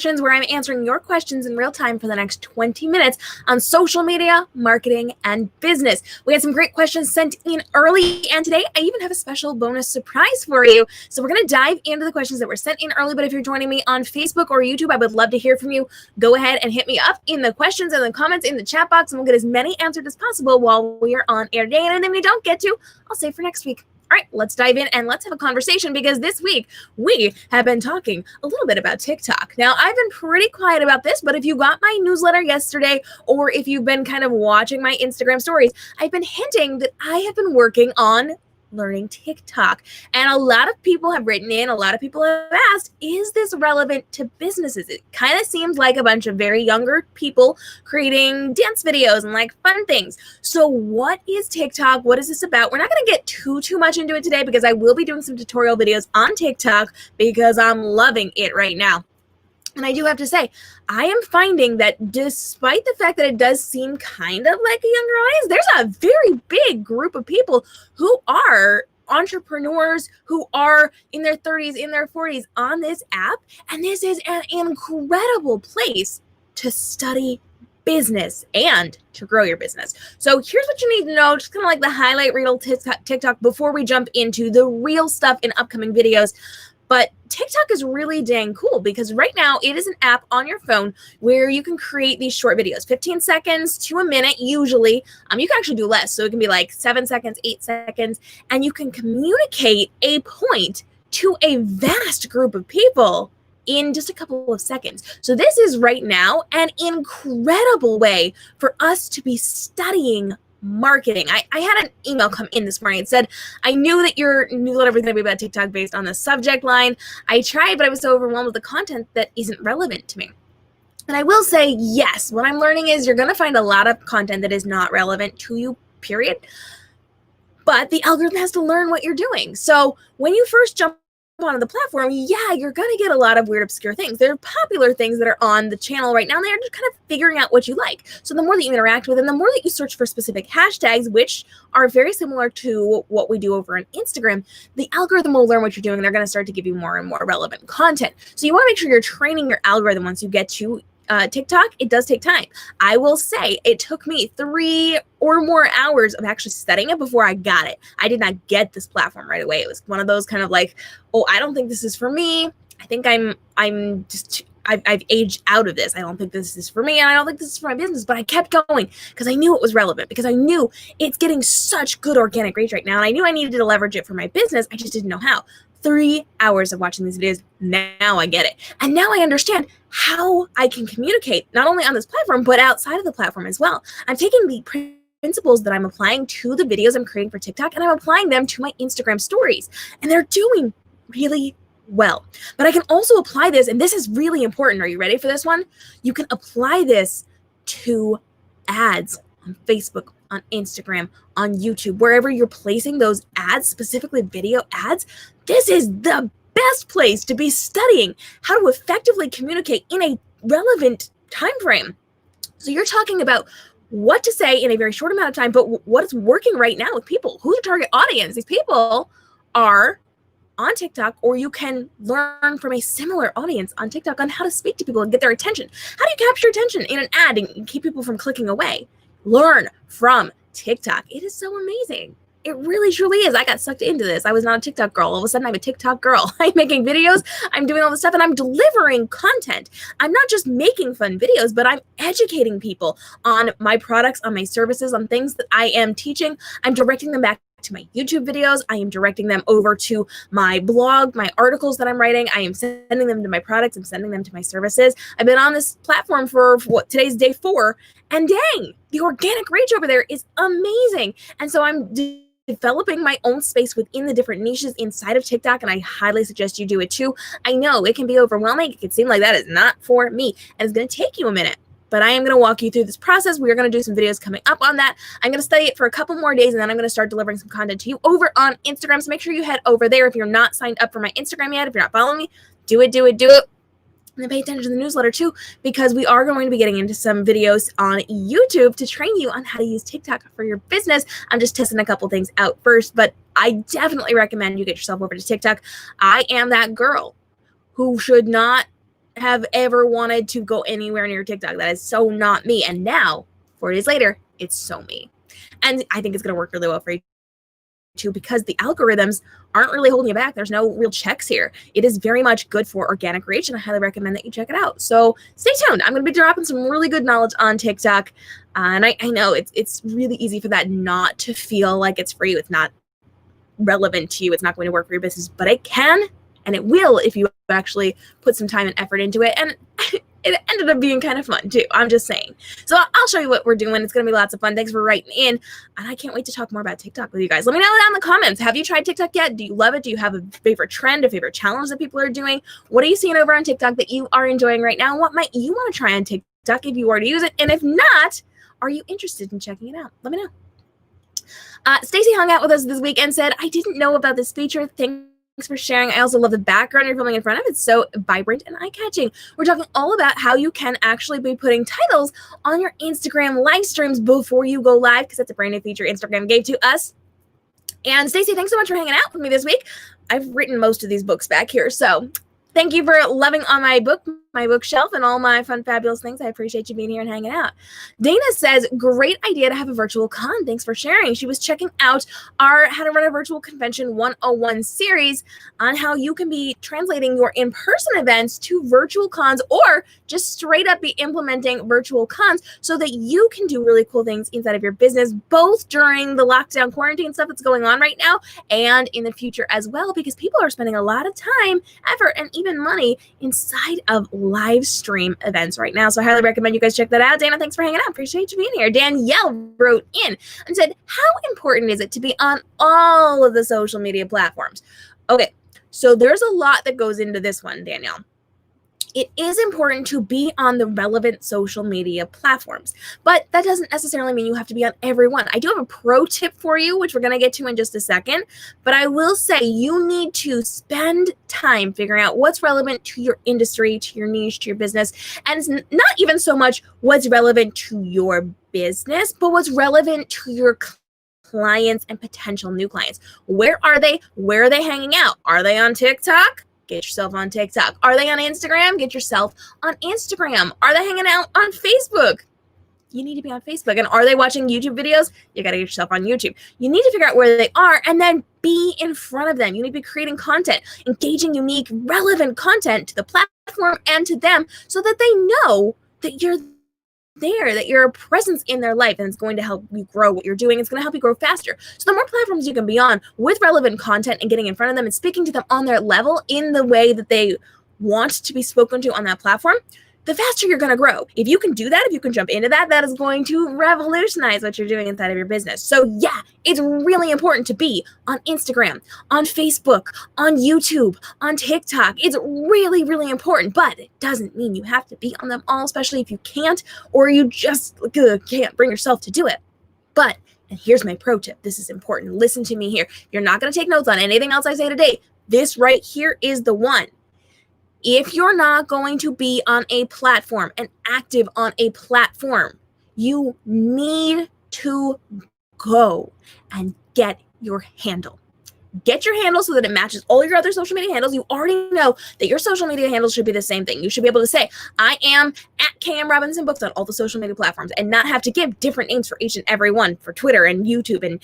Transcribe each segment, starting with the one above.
where I'm answering your questions in real time for the next 20 minutes on social media, marketing, and business. We had some great questions sent in early, and today I even have a special bonus surprise for you. So we're going to dive into the questions that were sent in early, but if you're joining me on Facebook or YouTube, I would love to hear from you. Go ahead and hit me up in the questions and the comments in the chat box, and we'll get as many answered as possible while we are on air today. And then we don't get to, I'll save for next week. All right, let's dive in and let's have a conversation, because this week we have been talking a little bit about TikTok. Now, I've been pretty quiet about this, but if you got my newsletter yesterday, or if you've been kind of watching my Instagram stories, I've been hinting that I have been working on learning TikTok. And a lot of people have written in, a lot of people have asked, is this relevant to businesses? It kind of seems like a bunch of very younger people creating dance videos and like fun things. So what is TikTok? What is this about? We're not going to get too much into it today, because I will be doing some tutorial videos on TikTok because I'm loving it right now. And I do have to say, I am finding that despite the fact that it does seem kind of like a younger audience, there's a very big group of people who are entrepreneurs, who are in their 30s, in their 40s on this app. And this is an incredible place to study business and to grow your business. So here's what you need to know, just kind of like the highlight reel TikTok before we jump into the real stuff in upcoming videos. But TikTok is really dang cool, because right now it is an app on your phone where you can create these short videos, 15 seconds to a minute usually. You can actually do less. So it can be like 7 seconds, 8 seconds, and you can communicate a point to a vast group of people in just a couple of seconds. So this is right now an incredible way for us to be studying marketing. I had an email come in this morning. It said, I knew that your newsletter was going to be about TikTok based on the subject line. I tried, but I was so overwhelmed with the content that isn't relevant to me. And I will say, yes, what I'm learning is you're going to find a lot of content that is not relevant to you, period. But the algorithm has to learn what you're doing. So when you first jump onto the platform, yeah, you're going to get a lot of weird, obscure things. They're popular things that are on the channel right now, and they're just kind of figuring out what you like. So the more that you interact with them, the more that you search for specific hashtags, which are very similar to what we do over on Instagram, the algorithm will learn what you're doing, and they're going to start to give you more and more relevant content. So you want to make sure you're training your algorithm once you get to TikTok. It does take time. I will say it took me 3 or more hours of actually studying it before I got it. I did not get this platform right away. It was one of those kind of like, oh, I don't think this is for me. I think I've aged out of this. I don't think this is for me, and I don't think this is for my business. But I kept going because I knew it was relevant, because I knew it's getting such good organic reach right now, and I knew I needed to leverage it for my business. I just didn't know how. 3 hours of watching these videos, now I get it. And now I understand how I can communicate, not only on this platform, but outside of the platform as well. I'm taking the principles that I'm applying to the videos I'm creating for TikTok, and I'm applying them to my Instagram stories. And they're doing really well. But I can also apply this, and this is really important. Are you ready for this one? You can apply this to ads on Facebook, on Instagram, on YouTube, wherever you're placing those ads, specifically video ads. This is the best place to be studying how to effectively communicate in a relevant time frame. So you're talking about what to say in a very short amount of time, but what is working right now with people. Who's your target audience? These people are on TikTok, or you can learn from a similar audience on TikTok on how to speak to people and get their attention. How do you capture attention in an ad and keep people from clicking away? Learn from TikTok. It is so amazing. It really, truly is. I got sucked into this. I was not a TikTok girl. All of a sudden, I'm a TikTok girl. I'm making videos. I'm doing all this stuff, and I'm delivering content. I'm not just making fun videos, but I'm educating people on my products, on my services, on things that I am teaching. I'm directing them back to my YouTube videos. I am directing them over to my blog, my articles that I'm writing. I am sending them to my products. I'm sending them to my services. I've been on this platform for today's day 4, and dang, the organic reach over there is amazing. And so I'm developing my own space within the different niches inside of TikTok, and I highly suggest you do it too. I know it can be overwhelming. It can seem like that is not for me, and it's going to take you a minute. But I am going to walk you through this process. We are going to do some videos coming up on that. I'm going to study it for a couple more days, and then I'm going to start delivering some content to you over on Instagram. So make sure you head over there if you're not signed up for my Instagram yet. If you're not following me, do it. And then pay attention to the newsletter too, because we are going to be getting into some videos on YouTube to train you on how to use TikTok for your business. I'm just testing a couple things out first, but I definitely recommend you get yourself over to TikTok. I am that girl who should not have ever wanted to go anywhere near TikTok. That is so not me. And now, 4 days later, it's so me. And I think it's going to work really well for you too, because the algorithms aren't really holding you back. There's no real checks here. It is very much good for organic reach, and I highly recommend that you check it out. So stay tuned. I'm going to be dropping some really good knowledge on TikTok. And I know it's really easy for that not to feel like it's for you. It's not relevant to you. It's not going to work for your business, but it can, and it will if you actually put some time and effort into it. And it ended up being kind of fun too. I'm just saying. So I'll show you what we're doing. It's going to be lots of fun. Thanks for writing in. And I can't wait to talk more about TikTok with you guys. Let me know down in the comments. Have you tried TikTok yet? Do you love it? Do you have a favorite trend, a favorite challenge that people are doing? What are you seeing over on TikTok that you are enjoying right now? What might you want to try on TikTok if you already use it? And if not, are you interested in checking it out? Let me know. Stacy hung out with us this week and said, I didn't know about this feature. Thanks for sharing. I also love the background you're filming in front of. It's so vibrant and eye-catching. We're talking all about how you can actually be putting titles on your Instagram live streams before you go live, because that's a brand new feature Instagram gave to us. And Stacy, thanks so much for hanging out with me this week. I've written most of these books back here, so thank you for loving on my bookshelf and all my fun, fabulous things. I appreciate you being here and hanging out. Dana says, great idea to have a virtual con. Thanks for sharing. She was checking out our How to Run a Virtual Convention 101 series on how you can be translating your in-person events to virtual cons, or just straight up be implementing virtual cons so that you can do really cool things inside of your business, both during the lockdown quarantine stuff that's going on right now and in the future as well, because people are spending a lot of time, effort, and even money inside of live stream events right now. So I highly recommend you guys check that out. Dana, thanks for hanging out. Appreciate you being here. Danielle wrote in and said, how important is it to be on all of the social media platforms? Okay, so there's a lot that goes into this one, Danielle. It is important to be on the relevant social media platforms, but that doesn't necessarily mean you have to be on every one. I do have a pro tip for you, which we're going to get to in just a second, but I will say you need to spend time figuring out what's relevant to your industry, to your niche, to your business, and it's not even so much what's relevant to your business, but what's relevant to your clients and potential new clients. Where are they? Where are they hanging out? Are they on TikTok? Get yourself on TikTok. Are they on Instagram? Get yourself on Instagram. Are they hanging out on Facebook? You need to be on Facebook. And are they watching YouTube videos? You got to get yourself on YouTube. You need to figure out where they are and then be in front of them. You need to be creating content, engaging unique, relevant content to the platform and to them so that they know that you're there, that you're a presence in their life, and it's going to help you grow what you're doing. It's going to help you grow faster. So the more platforms you can be on with relevant content and getting in front of them and speaking to them on their level in the way that they want to be spoken to on that platform, the faster you're going to grow. If you can do that, if you can jump into that, that is going to revolutionize what you're doing inside of your business. So yeah, it's really important to be on Instagram, on Facebook, on YouTube, on TikTok. It's really, really important, but it doesn't mean you have to be on them all, especially if you can't, or you just can't bring yourself to do it. But, and here's my pro tip. This is important. Listen to me here. You're not going to take notes on anything else I say today. This right here is the one. If you're not going to be on a platform and active on a platform, you need to go and get your handle. Get your handle so that it matches all your other social media handles. You already know that your social media handles should be the same thing. You should be able to say, I am at KM Robinson Books on all the social media platforms, and not have to give different names for each and every one, for Twitter and YouTube and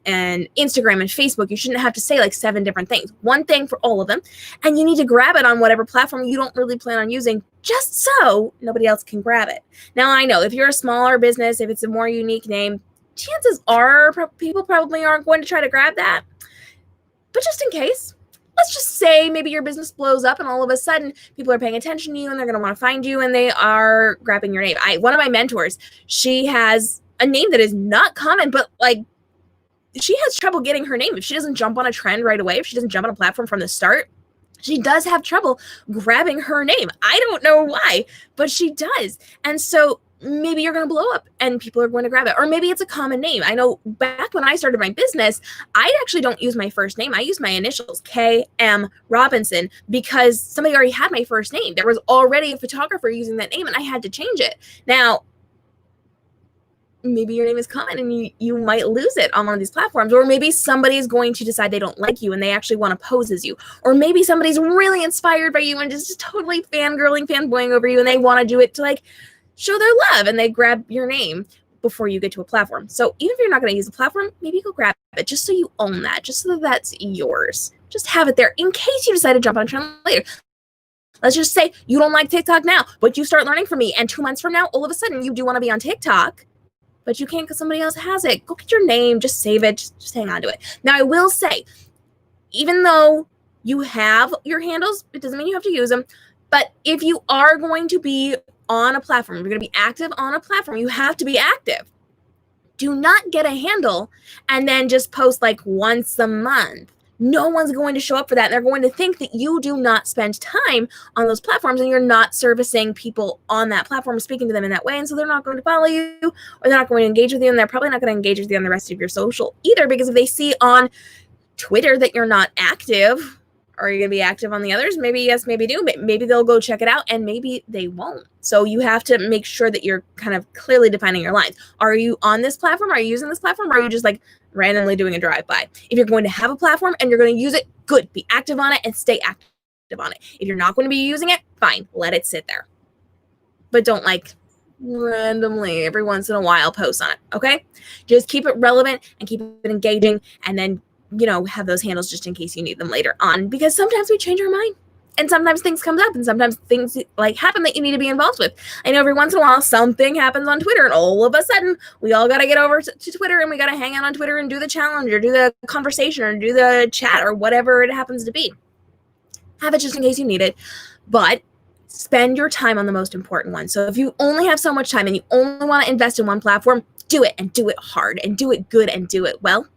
Instagram and Facebook. You shouldn't have to say like 7 different things. One thing for all of them. And you need to grab it on whatever platform you don't really plan on using, just so nobody else can grab it. Now, I know if you're a smaller business, if it's a more unique name, chances are people probably aren't going to try to grab that. But just in case, let's just say maybe your business blows up and all of a sudden people are paying attention to you and they're going to want to find you and they are grabbing your name. One of my mentors, she has a name that is not common, but like she has trouble getting her name. If she doesn't jump on a trend right away, if she doesn't jump on a platform from the start, she does have trouble grabbing her name. I don't know why, but she does. And so maybe you're going to blow up and people are going to grab it. Or maybe it's a common name. I know back when I started my business, I actually don't use my first name. I use my initials, KM Robinson, because somebody already had my first name. There was already a photographer using that name and I had to change it. Now, maybe your name is common and you might lose it on one of these platforms. Or maybe somebody is going to decide they don't like you and they actually want to pose as you. Or maybe somebody's really inspired by you and just totally fangirling, fanboying over you, and they want to do it to like show their love, and they grab your name before you get to a platform. So even if you're not going to use the platform, maybe go grab it just so you own that, just so that that's yours. Just have it there in case you decide to jump on a trend later. Let's just say you don't like TikTok now, but you start learning from me, and 2 months from now, all of a sudden you do want to be on TikTok, but you can't because somebody else has it. Go get your name, just save it, just hang on to it. Now, I will say, even though you have your handles, it doesn't mean you have to use them, but if you are going to be on a platform, you're going to be active on a platform, you have to be active. Do not get a handle and then just post like once a month. No one's going to show up for that. They're going to think that you do not spend time on those platforms and you're not servicing people on that platform, speaking to them in that way. And so they're not going to follow you, or they're not going to engage with you. And they're probably not going to engage with you on the rest of your social either, because if they see on Twitter that you're not active, are you going to be active on the others? Maybe yes, maybe do. Maybe they'll go check it out, and maybe they won't. So you have to make sure that you're kind of clearly defining your lines. Are you on this platform? Are you using this platform? Or are you just like randomly doing a drive-by? If you're going to have a platform and you're going to use it, good. Be active on it and stay active on it. If you're not going to be using it, fine. Let it sit there. But don't like randomly every once in a while post on it, okay? Just keep it relevant and keep it engaging, and then have those handles just in case you need them later on, because sometimes we change our mind and sometimes things come up and sometimes things like happen that you need to be involved with. I know every once in a while something happens on Twitter and all of a sudden we all got to get over to Twitter and we got to hang out on Twitter and do the challenge or do the conversation or do the chat or whatever it happens to be. Have it just in case you need it, but spend your time on the most important one. So if you only have so much time and you only want to invest in one platform, do it, and do it hard and do it good and do it well.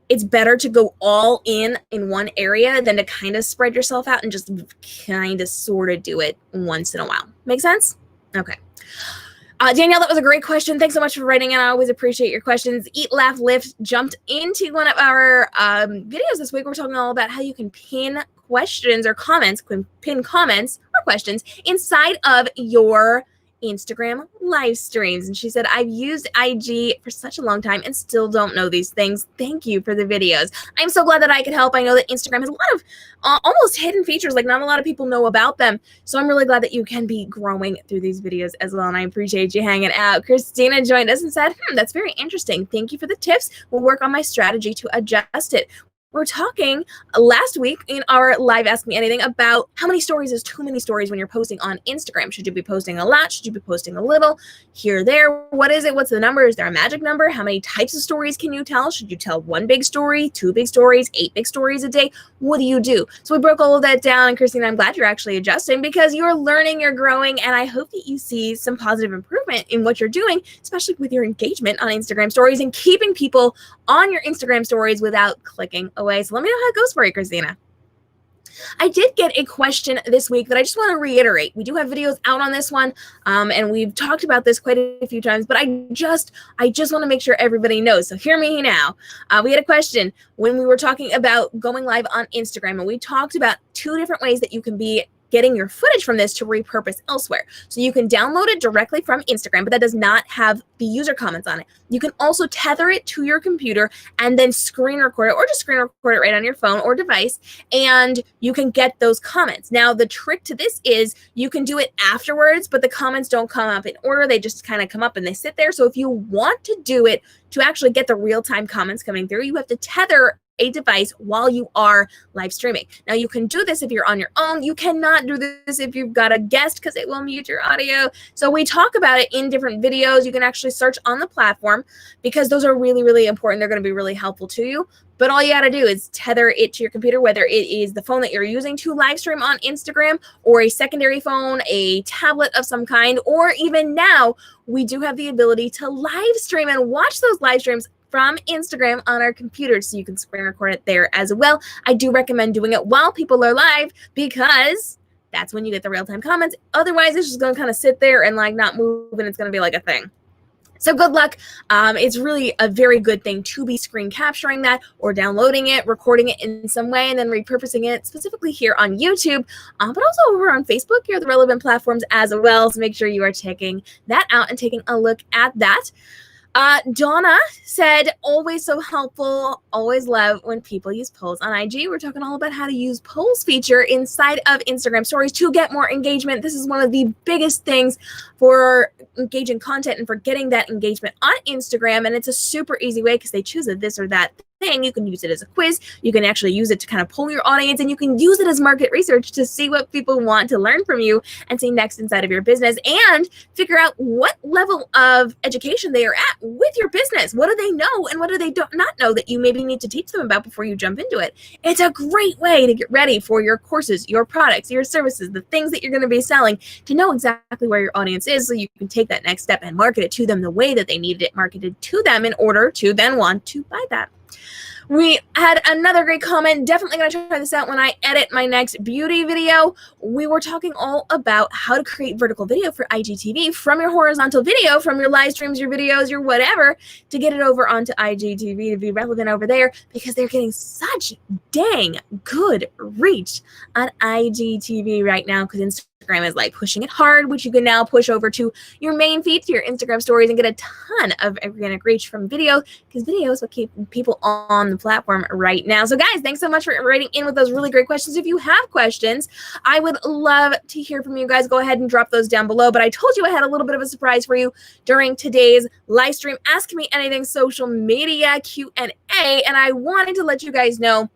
It's better to go all in one area than to kind of spread yourself out and just kind of sort of do it once in a while. Make sense? Okay. Danielle, that was a great question. Thanks so much for writing in. I always appreciate your questions. Eat, Laugh, Lift jumped into one of our videos this week. We're talking all about how you can pin questions or comments, pin comments or questions inside of your Instagram live streams. And she said, I've used IG for such a long time and still don't know these things. Thank you for the videos. I'm so glad that I could help. I know that Instagram has a lot of almost hidden features, like not a lot of people know about them. So I'm really glad that you can be growing through these videos as well. And I appreciate you hanging out. Christina joined us and said, that's very interesting. Thank you for the tips. We'll work on my strategy to adjust it. We're talking last week in our live Ask Me Anything about how many stories is too many stories when you're posting on Instagram. Should you be posting a lot? Should you be posting a little? Here, there. What is it? What's the number? Is there a magic number? How many types of stories can you tell? Should you tell 1 big story, 2 big stories, 8 big stories a day? What do you do? So we broke all of that down. And Christina, I'm glad you're actually adjusting, because you're learning, you're growing, and I hope that you see some positive improvement in what you're doing, especially with your engagement on Instagram stories and keeping people on your Instagram stories without clicking away. So let me know how it goes for you, Christina. I did get a question this week that I just want to reiterate. We do have videos out on this one, and we've talked about this quite a few times, but I just want to make sure everybody knows. So hear me now. We had a question when we were talking about going live on Instagram, and we talked about 2 different ways that you can be getting your footage from this to repurpose elsewhere. So you can download it directly from Instagram, but that does not have the user comments on it. You can also tether it to your computer and then screen record it, or just screen record it right on your phone or device, and you can get those comments. Now, the trick to this is you can do it afterwards, but the comments don't come up in order. They just kind of come up and they sit there. So if you want to do it to actually get the real-time comments coming through, you have to tether a device while you are live streaming. Now, you can do this if you're on your own. You cannot do this if you've got a guest, because it will mute your audio. So we talk about it in different videos. You can actually search on the platform, because those are really, really important. They're going to be really helpful to you. But all you got to do is tether it to your computer, whether it is the phone that you're using to live stream on Instagram, or a secondary phone, a tablet of some kind, or even now we do have the ability to live stream and watch those live streams from Instagram on our computer, so you can screen record it there as well. I do recommend doing it while people are live, because that's when you get the real-time comments. Otherwise, it's just going to kind of sit there and like not move, and it's going to be like a thing. So good luck. It's really a very good thing to be screen capturing that or downloading it, recording it in some way, and then repurposing it specifically here on YouTube, but also over on Facebook. Here are the relevant platforms as well. So make sure you are checking that out and taking a look at that. Donna said, always so helpful, always love when people use polls on IG. We're talking all about how to use polls feature inside of Instagram stories to get more engagement. This is one of the biggest things for engaging content and for getting that engagement on Instagram. And it's a super easy way because they choose a this or that thing. You can use it as a quiz. You can actually use it to kind of pull your audience, and you can use it as market research to see what people want to learn from you and see next inside of your business, and figure out what level of education they are at with your business. What do they know and what do they not know that you maybe need to teach them about before you jump into it? It's a great way to get ready for your courses, your products, your services, the things that you're going to be selling, to know exactly where your audience is so you can take that next step and market it to them the way that they need it marketed to them in order to then want to buy that. We had another great comment. Definitely going to try this out when I edit my next beauty video. We were talking all about how to create vertical video for IGTV from your horizontal video, from your live streams, your videos, your whatever, to get it over onto IGTV to be relevant over there, because they're getting such dang good reach on IGTV right now, because Instagram is like pushing it hard, which you can now push over to your main feed, to your Instagram stories, and get a ton of organic reach from video, because video is what keeps people on the platform right now. So guys, thanks so much for writing in with those really great questions. If you have questions, I would love to hear from you guys. Go ahead and drop those down below. But I told you I had a little bit of a surprise for you during today's live stream, Ask Me Anything social media Q&A, and I wanted to let you guys know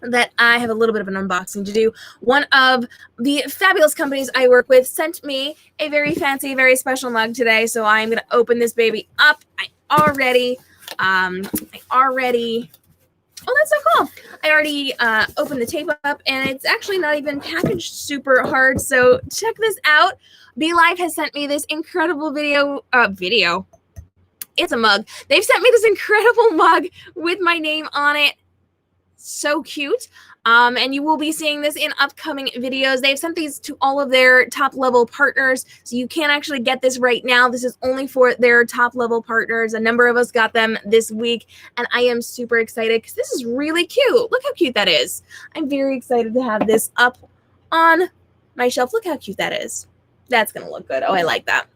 that I have a little bit of an unboxing to do. One of the fabulous companies I work with sent me a very fancy, very special mug today. So I'm going to open this baby up. Oh, that's so cool. I already opened the tape up, and it's actually not even packaged super hard. So check this out. BeLive has sent me this incredible video. It's a mug. They've sent me this incredible mug with my name on it. So cute. And you will be seeing this in upcoming videos. They've sent these to all of their top level partners, so you can't actually get this right now. This is only for their top level partners. A number of us got them this week, and I am super excited because this is really cute. Look how cute that is. I'm very excited to have this up on my shelf. Look how cute that is. That's gonna look good. Oh, I like that.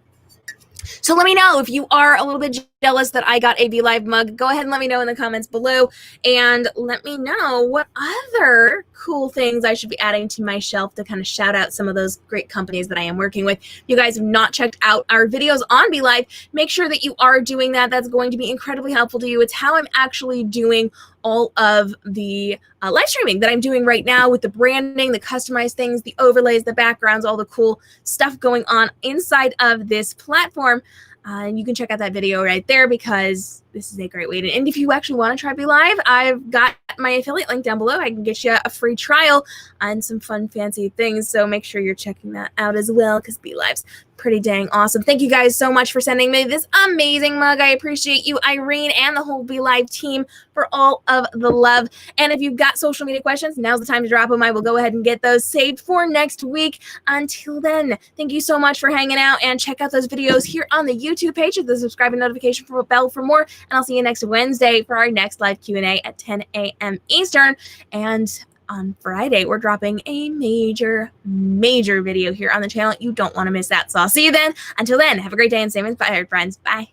So let me know if you are a little bit jealous that I got a BeLive mug. Go ahead and let me know in the comments below, and let me know what other cool things I should be adding to my shelf to kind of shout out some of those great companies that I am working with. If you guys have not checked out our videos on BeLive, make sure that you are doing that. That's going to be incredibly helpful to you. It's how I'm actually doing all of the live streaming that I'm doing right now, with the branding, the customized things, the overlays, the backgrounds, all the cool stuff going on inside of this platform. And you can check out that video right there, because this is a great way to. And if you actually want to try BeLive, I've got my affiliate link down below. I can get you a free trial and some fun, fancy things. So make sure you're checking that out as well, because BeLive's pretty dang awesome. Thank you guys so much for sending me this amazing mug. I appreciate you, Irene, and the whole BeLive team for all of the love. And if you've got social media questions, now's the time to drop them. I will go ahead and get those saved for next week. Until then, thank you so much for hanging out, and check out those videos here on the YouTube page with the subscribe and notification bell for more. And I'll see you next Wednesday for our next live Q&A at 10 a.m. Eastern. And on Friday, we're dropping a major video here on the channel. You don't want to miss that. So I'll see you then. Until then, have a great day and stay inspired, friends. Bye.